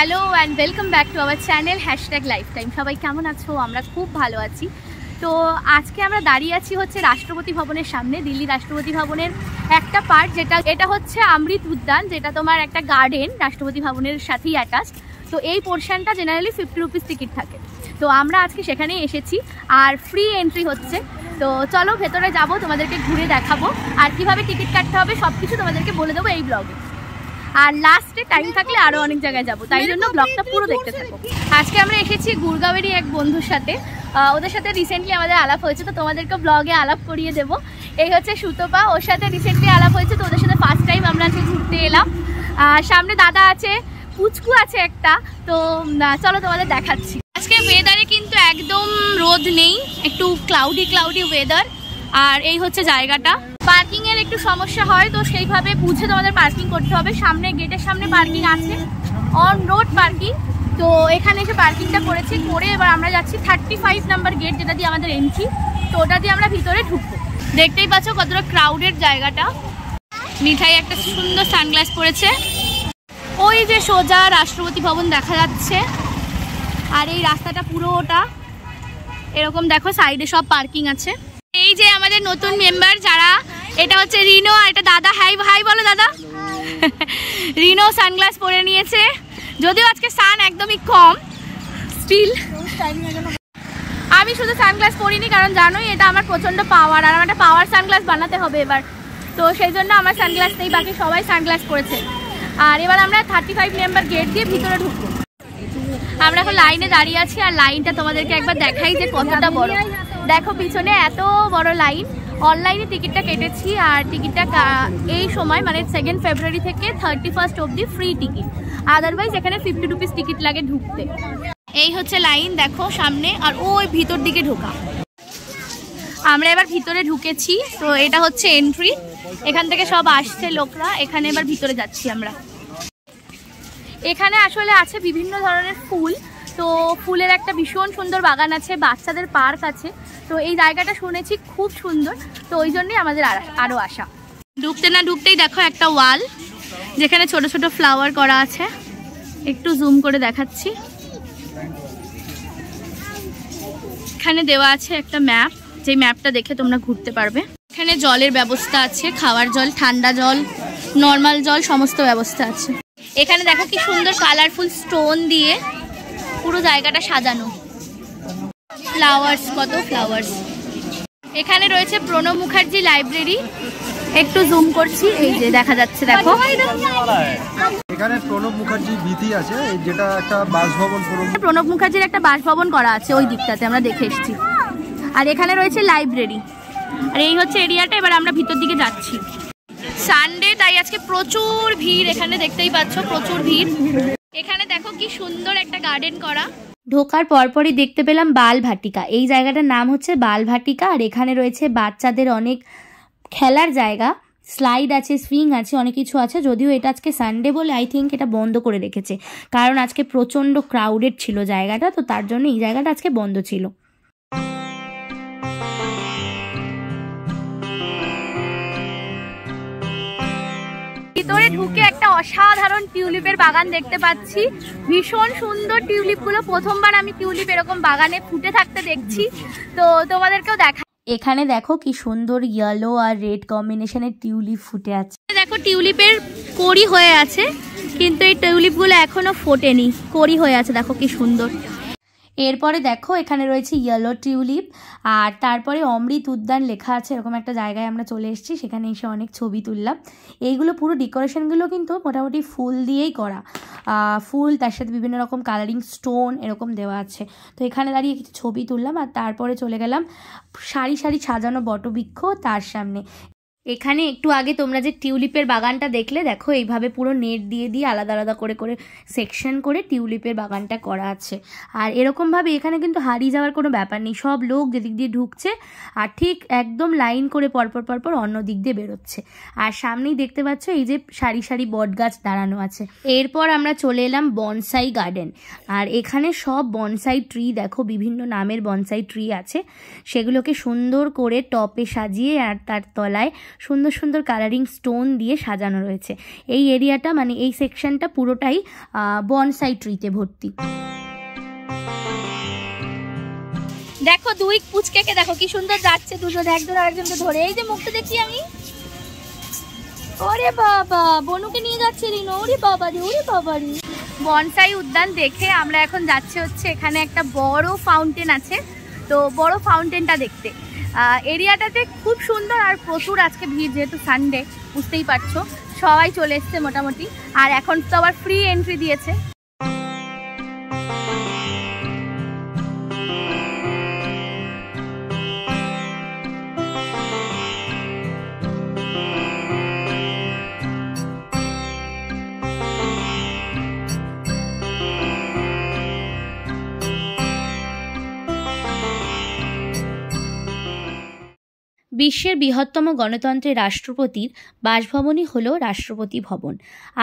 Hello and welcome back to our channel #lifetime. সবাই কেমন আছো? আমরা খুব ভালো আছি। তো আজকে আমরা দাঁড়িয়ে আছি হচ্ছে রাষ্ট্রপতি ভবনের সামনে, দিল্লি রাষ্ট্রপতি ভবনের একটা পার্ট, এটা হচ্ছে অমৃত উদ্যান, যেটা তোমার একটা গার্ডেন রাষ্ট্রপতি ভবনের সাথেই অ্যাটাচড। তো এই পোর্শনটা জেনারেলি 50 রুপিস টিকিট থাকে। তো আমরা আজকে সেখানেই এসেছি আর ফ্রি এন্ট্রি হচ্ছে। তো চলো ভেতরে যাব, তোমাদেরকে ঘুরে দেখাবো আর কিভাবে টিকিট কাটতে হবে সব কিছু তোমাদেরকে বলে দেবো এই ব্লগে। আর লাস্টে টাইম থাকলে আরও অনেক জায়গায় যাবো, তাই জন্য ব্লগটা পুরো দেখতে থাকো। আজকে আমরা এসেছি গুরগাঁওয়েরই এক বন্ধুর সাথে, ওদের সাথে রিসেন্টলি আমাদের আলাপ হয়েছে, তো তোমাদেরকে ব্লগে আলাপ করিয়ে দেবো। এই হচ্ছে সুতপা, ওর সাথে রিসেন্টলি আলাপ হয়েছে, তো ওদের সাথে ফার্স্ট টাইম আমরা আজকে ঘুরতে এলাম। সামনে দাদা আছে, পুচকু আছে একটা, তো চলো তোমাদের দেখাচ্ছি। আজকে ওয়েদারে কিন্তু একদম রোদ নেই, একটু ক্লাউডি ওয়েদার। আর এই হচ্ছে জায়গাটা। পার্কিং এর একটু সমস্যা হয়, তো সেইভাবে বুঝে তোমাদের পার্কিং করতে হবে। সামনে গেটের সামনে পার্কিং আছে, অন রোড পার্কিং। তো এখানে এসে পার্কিংটা করে এবার আমরা যাচ্ছি 35 নাম্বার গেট, যেটা দিয়ে আমাদের এন্ট্রি। তো ওটা দিয়ে আমরা ভিতরে ঢুকবো। দেখতেই পাচ্ছ কতটা ক্রাউডেড জায়গাটা। মিঠাই একটা সুন্দর সানগ্লাস পরেছে। ওই যে সোজা রাষ্ট্রপতি ভবন দেখা যাচ্ছে, আর এই রাস্তাটা পুরোটা এরকম দেখো, সাইডে সব পার্কিং আছে। এই যে আমাদের নতুন মেম্বার যারা, এটা হচ্ছে রিনো, আর এটা দাদা। হাই বলো দাদা। রিনো সানগ্লাস পরে নিয়েছে, যদিও আজকে সান একদমই কম, স্টিল আমি শুধু সানগ্লাস পরিনি, কারণ জানোই এটা আমার প্রচন্ড পাওয়ার, আর আমার একটা পাওয়ার সানগ্লাস বানাতে হবে এবার। তো সেই জন্য আমার সানগ্লাস নেই, বাকি সবাই সানগ্লাস পরেছে। আর এবার আমরা 35 নাম্বার গেট দিয়ে ভিতরে ঢুকবো। আমরা এখন লাইনে দাঁড়িয়ে আছি, আর লাইনটা তোমাদেরকে একবার দেখাই যে কতটা বড়। দেখো পিছনে এত বড় লাইন। অনলাইনে টিকিটটা কেটেছি, আর টিকিটটা এই সময় মানে 2 ফেব্রুয়ারি থেকে 31 অবধি ফ্রি টিকিট। আদারওয়াইজ এখানে 50 রুপিস টিকিট লাগে ঢুকতে। এই হচ্ছে লাইন দেখো সামনে, আর ওই ভিতর দিকে ঢোকা। আমরা এবার ভিতরে ঢুকেছি, তো এটা হচ্ছে এন্ট্রি। এখান থেকে সব আসছে লোকরা, এখানে এবার ভিতরে যাচ্ছি আমরা। এখানে আসলে আছে বিভিন্ন ধরনের ফুল, তো ফুলের একটা ভীষণ সুন্দর বাগান আছে, বাচ্চাদের পার্ক আছে। তো এই জায়গাটা শুনেছি খুব সুন্দর, তো ওই জন্যই আমাদের আরও আসা। ঢুকতেই দেখো একটা ওয়াল, যেখানে ছোট ছোট ফ্লাওয়ার করা আছে। একটু জুম করে দেখাচ্ছি। এখানে দেওয়া আছে একটা ম্যাপ, যে ম্যাপটা দেখে তোমরা ঘুরতে পারবে। এখানে জলের ব্যবস্থা আছে, খাওয়ার জল, ঠান্ডা জল, নর্মাল জল, সমস্ত ব্যবস্থা আছে। এখানে দেখো কি সুন্দর কালারফুল স্টোন দিয়ে পুরো জায়গাটা সাজানো। ফ্লাওয়ার্স, কত ফ্লাওয়ার্স। এখানে রয়েছে প্রণব মুখার্জি লাইব্রেরি, একটু জুম করছি, এই যে দেখা যাচ্ছে দেখো। এখানে প্রণব মুখার্জি ভীতি আছে, যেটা একটা বাসভবন। প্রণব মুখার্জির একটা বাসভবন করা আছে ওই দিকটাতে, আমরা দেখে এসেছি। আর এখানে রয়েছে লাইব্রেরি, আর এই হচ্ছে এরিয়াটা। এবার আমরা ভিতর দিকে যাচ্ছি। সানডে, তাই আজকে প্রচুর ভিড়। এখানে দেখতেই পাচ্ছ প্রচুর ভিড়। এখানে দেখো কি সুন্দর একটা গার্ডেন করা। ঢোকার পরপরই দেখতে পেলাম বাল ভাটিকা। এই জায়গাটার নাম হচ্ছে বাল ভাটিকা, আর এখানে রয়েছে বাচ্চাদের অনেক খেলার জায়গা, স্লাইড আছে, সুইং আছে, অনেক কিছু আছে। যদিও এটা আজকে সানডে বলে আই থিঙ্ক এটা বন্ধ করে রেখেছে, কারণ আজকে প্রচণ্ড ক্রাউডেড ছিল জায়গাটা, তো তার জন্য এই জায়গাটা আজকে বন্ধ ছিল। ভিতরে ঢুকে একটা অসাধারণ টিউলিপের বাগান দেখতে পাচ্ছি। ভীষণ সুন্দর টিউলিপগুলো, প্রথমবার আমি টিউলিপ এরকম বাগানে ফুটে থাকতে দেখছি, তো তোমাদেরকেও দেখা। এখানে দেখো কি সুন্দর ইয়েলো আর রেড কম্বিনেশনের টিউলিপ ফুটে আছে। দেখো টিউলিপের কড়ি হয়ে আছে, কিন্তু এই টিউলিপগুলো এখনো ফোটেনি, কড়ি হয়ে আছে, দেখো কি সুন্দর। এরপরে দেখো এখানে রয়েছে ইয়েলো টিউলিপ, আর তারপরে অমৃত উদ্যান লেখা আছে। এরকম একটা জায়গায় আমরা চলে এসেছি, সেখানে এসে অনেক ছবি তুললাম। এইগুলো পুরো ডেকোরেশনগুলো কিন্তু মোটামুটি ফুল দিয়েই করা, ফুল, তার সাথে বিভিন্ন রকম কালারিং স্টোন এরকম দেওয়া আছে। তো এখানে দাঁড়িয়ে কিছু ছবি তুললাম, আর তারপরে চলে গেলাম সারি সারি সাজানো বটবৃক্ষ, তার সামনে। এখানে একটু আগে তোমরা যে টিউলিপের বাগানটা দেখলে, দেখো এইভাবে পুরো নেট দিয়ে আলাদা আলাদা করে সেকশন করে টিউলিপের বাগানটা করা আছে। আর এরকমভাবে এখানে কিন্তু হারিয়ে যাওয়ার কোনো ব্যাপার নেই, সব লোক যেদিক দিয়ে ঢুকছে আর ঠিক একদম লাইন করে পরপর অন্য দিক দিয়ে বেরোচ্ছে। আর সামনেই দেখতে পাচ্ছ এই যে সারি সারি বট গাছ দাঁড়ানো আছে। এরপর আমরা চলে এলাম বনসাই গার্ডেন, আর এখানে সব বনসাই ট্রি, দেখো বিভিন্ন নামের বনসাই ট্রি আছে, সেগুলোকে সুন্দর করে টপে সাজিয়ে আর তার তলায় সুন্দর সুন্দর কালারিং স্টোন দিয়ে সাজানো রয়েছে। এই এরিয়াটা মানে এই সেকশনটা পুরোটাই বনসাই ট্রিতে ভর্তি। দেখো দুই পুচকেকে দেখো কি সুন্দর যাচ্ছে দুজন একজন আরেকজনকে ধরে। এই যে মুখটা দেখি আমি, ওরে বাবা বনুকে নিয়ে যাচ্ছে রিনো, ওরে বাবা রে ওরে বাবা রে। বনসাই উদ্যান দেখে আমরা এখন যাচ্ছি হচ্ছে এখানে একটা বড় ফাউন্টেন আছে, তো বড় ফাউন্টেনটা দেখতে। এরিয়াটাতে খুব সুন্দর আর প্রচুর আজকে ভিড়, যেহেতু সানডে বুঝতেই পারছো সবাই চলে এসছে মোটামুটি। আর এখন তো আবার ফ্রি এন্ট্রি দিয়েছে। বিশ্বের বৃহত্তম গণতন্ত্রের রাষ্ট্রপতির বাসভবনই হলো রাষ্ট্রপতি ভবন।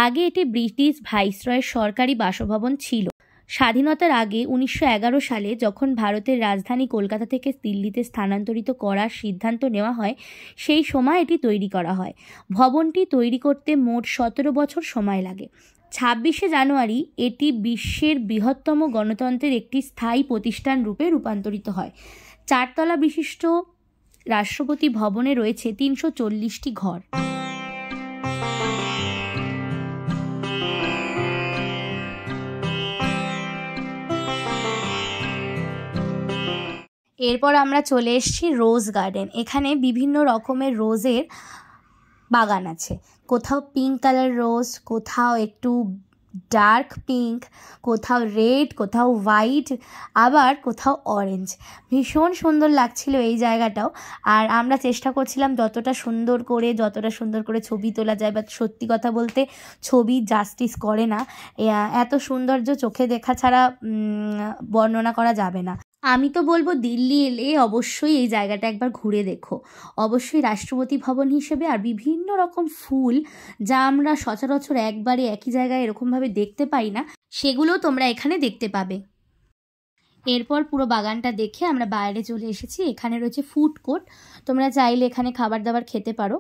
আগে এটি ব্রিটিশ ভাইসরয়ের সরকারি বাসভবন ছিল। স্বাধীনতার আগে 1911 সালে যখন ভারতের রাজধানী কলকাতা থেকে দিল্লিতে স্থানান্তরিত করার সিদ্ধান্ত নেওয়া হয়, সেই সময় এটি তৈরি করা হয়। ভবনটি তৈরি করতে মোট 17 বছর সময় লাগে। 26শে জানুয়ারি এটি বিশ্বের বৃহত্তম গণতন্ত্রের একটি স্থায়ী প্রতিষ্ঠান রূপে রূপান্তরিত হয়। 4 তলা বিশিষ্ট রাষ্ট্রপতি ভবনে রয়েছে 340টি ঘর। এরপর আমরা চলে এসেছি রোজ গার্ডেন। এখানে বিভিন্ন রকমের রোজের বাগান আছে, কোথাও পিঙ্ক কালার রোজ, কোথাও একটু ডার্ক পিঙ্ক, কোথাও রেড, কোথাও হোয়াইট, আবার কোথাও অরেঞ্জ। ভীষণ সুন্দর লাগছিল এই জায়গাটাও। আর আমরা চেষ্টা করছিলাম যতটা সুন্দর করে ছবি তোলা যায়, বা সত্যি কথা বলতে ছবি জাস্টিস করে না, এত সৌন্দর্য চোখে দেখা ছাড়া বর্ণনা করা যাবে না। আমি তো বলবো দিল্লি এলে অবশ্যই এই জায়গাটা একবার ঘুরে দেখো। অবশ্যই রাষ্ট্রপতি ভবন হিসেবে আর বিভিন্ন রকম ফুল যা আমরা সচরাচর একবারে একই জায়গায় এরকমভাবে দেখতে পাই না, সেগুলো তোমরা এখানে দেখতে পাবে। এরপর পুরো বাগানটা দেখে আমরা বাইরে চলে এসেছি। এখানে রয়েছে ফুড কোর্ট, তোমরা চাইলে এখানে খাবার দাবার খেতে পারো,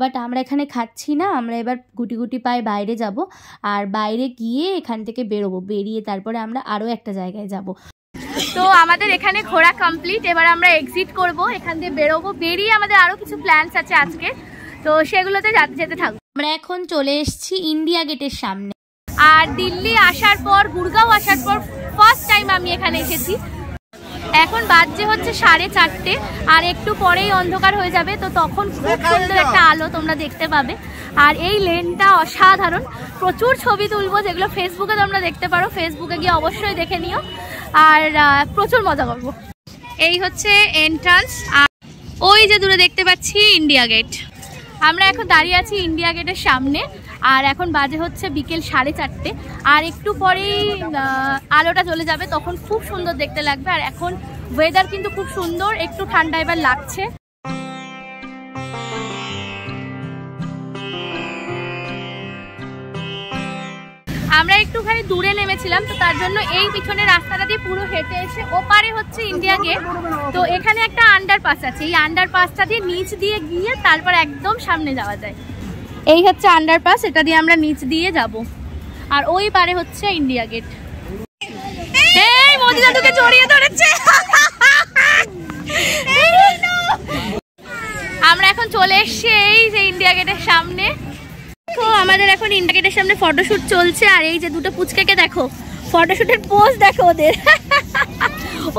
বাট আমরা এখানে খাচ্ছি না। আমরা এবার গুটি গুটি পায়ে বাইরে যাব, আর বাইরে গিয়ে এখান থেকে বেরোবো, বেরিয়ে তারপরে আমরা আরও একটা জায়গায় যাব। তো আমাদের এখানে ঘোরা কমপ্লিট, এবার আমরা এক্সিট করব, এখান দিয়ে বেরোবো। বেরিয়ে আমাদের আরও কিছু প্ল্যানস আছে আজকে, তো সেগুলোতে যেতে থাকবো। আমরা এখন চলে এসেছি ইন্ডিয়া গেটের সামনে। আর দিল্লি আসার পর, গুড়গাঁও আসার পর ফার্স্ট টাইম আমি এখানে এসেছি। এখন বাজে হচ্ছে 4:30, আর একটু পরেই অন্ধকার হয়ে যাবে, তো তখন খুব সুন্দর একটা আলো তোমরা দেখতে পাবে। আর এই লেনটা অসাধারণ, প্রচুর ছবি তুলবো, যেগুলো ফেসবুকে তোমরা দেখতে পারো, ফেসবুকে গিয়ে অবশ্যই দেখে নিও, আর প্রচুর মজা করবো। এই হচ্ছে এন্ট্রান্স, আর ওই যে দূরে দেখতে পাচ্ছি ইন্ডিয়া গেট। আমরা এখন দাঁড়িয়ে আছি ইন্ডিয়া গেটের সামনে, আর এখন বাজে হচ্ছে বিকেল 4:30, আর একটু পরেই আলোটা চলে যাবে, তখন খুব সুন্দর দেখতে লাগবে। আর এখন ওয়েদার কিন্তু খুব সুন্দর, একটু ঠান্ডা এবার লাগছে। আমরা একটুখানি দূরে নেমেছিলাম, তো তার জন্য এই পিছনে রাস্তাটা দিয়ে পুরো হেঁটে এসে ওপারে হচ্ছে ইন্ডিয়া গেট। তো এখানে একটা আন্ডারপাস আছে, এই আন্ডারপাসটা দিয়ে নিচ দিয়ে গিয়ে তারপর একদম সামনে যাওয়া যায়। এই হচ্ছে আন্ডারপাস, এটা দিয়ে আমরা নিচ দিয়ে যাব, আর ওই পারে হচ্ছে ইন্ডিয়া গেট। এই মোদি দাদুকে জড়িয়ে ধরেছে। আমরা এখন চলে এসেছি এই যে ইন্ডিয়া গেটের সামনে। তো আমাদের এখন ইন্ডিয়া গেটের সামনে ফটোশুট চলছে, আর এই যে দুটো পুচকাকে দেখো, ফটোশুটের পোজ দেখো ওদের।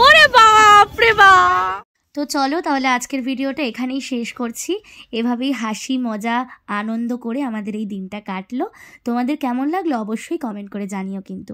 ওরে বাপ রে বাপ। তো চলো তাহলে আজকের ভিডিওটা এখানেই শেষ করছি। এভাবেই হাসি মজা আনন্দ করে আমাদের এই দিনটা কাটলো। তোমাদের কেমন লাগলো অবশ্যই কমেন্ট করে জানিও কিন্তু।